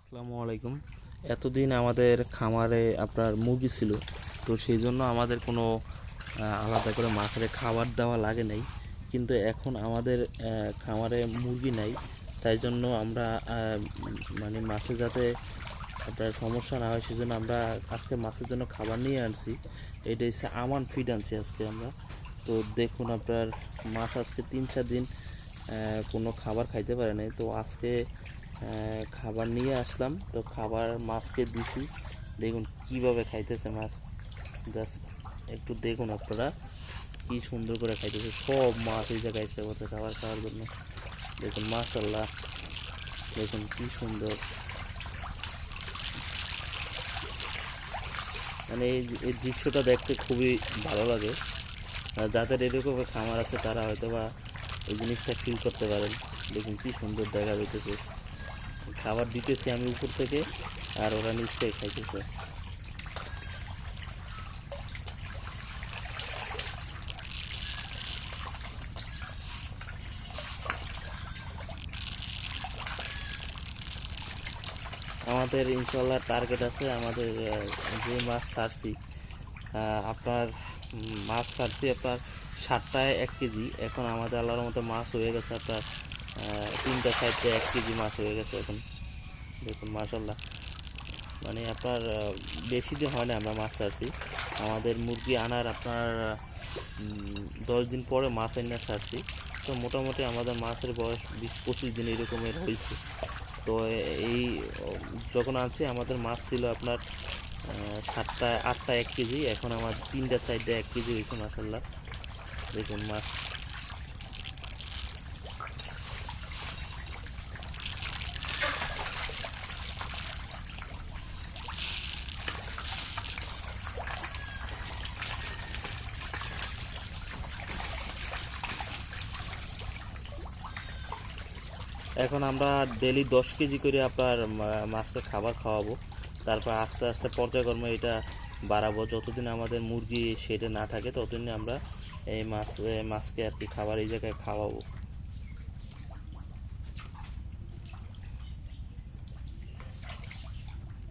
আসসালামু আলাইকুম। এতদিন আমাদের খামারে আপনার মুরগি ছিল, তো সেই জন্য আমাদের কোনো আলাদা করে মাছের খাবার দেওয়া লাগে নাই। কিন্তু এখন আমাদের খামারে মুরগি নাই, তাই জন্য আমরা মানে মাছে যাতে আপনার সমস্যা না হয় সেজন্য আমরা আজকে মাছের জন্য খাবার নিয়ে আনছি। এটা হচ্ছে আমান ফিড আনছি আজকে আমরা। তো দেখুন আপনার মাছ আজকে 3-4 দিন কোনো খাবার খাইতে পারে নাই, তো আজকে খাবার নিয়ে আসলাম, তো খাবার মাছকে দিছি। দেখুন কিভাবে খাইতেছে মাছ, জাস্ট একটু দেখুন আপনারা কি সুন্দর করে খাইতেছে। সব মাছ এই জায়গায় এসে বসে খাবার খাওয়ার জন্য। দেখুন মাশাআল্লাহ, দেখুন কি সুন্দর। মানে এই দৃশ্যটা দেখতে খুবই ভালো লাগে। আর যাদের এরকম খামার আছে তারা হয়তো বা এই জিনিসটা ফিল করতে পারেন। দেখুন কি সুন্দর দেখা যাইতেছে। খাবার দিতেছি আমি উপর থেকে, আর ওরা নিচ থেকে খাইতেছে। আমাদের ইনশাল্লাহ টার্গেট আছে, আমাদের যে মাছ ছাড়ছি আপনার মাছ ছাড়ছি আপনার 7টায় 1 কেজি। এখন আমাদের আল্লাহর মতো মাছ হয়ে গেছে আপনার 3টা সাইডে 1 কেজি মাছ হয়ে গেছে এখন। দেখুন মাশাল্লাহ, মানে আপনার বেশি দিন হয় না আমরা মাছ ছাড়ছি। আমাদের মুরগি আনার আপনার 10 দিন পরে মাছ এনে ছাড়ছি। তো মোটামুটি আমাদের মাছের বয়স 20-25 দিন এরকমের হয়েছে। তো এই যখন আনছি আমাদের মাছ ছিল আপনার 7টায় 8টায় 1 কেজি। এখন আমার 3টা সাইডে 1 কেজি হয়েছে মাসাল্লাহ। দেখুন মাছ। এখন আমরা ডেলি 10 কেজি করে আপনার মাছকে খাবার খাওয়াবো। তারপর আস্তে আস্তে পর্যায়ক্রমে এটা বাড়াবো। যতদিন আমাদের মুরগি শেডে না থাকে ততদিন আমরা এই মাছকে আর কি খাবার এই জায়গায় খাওয়াবো।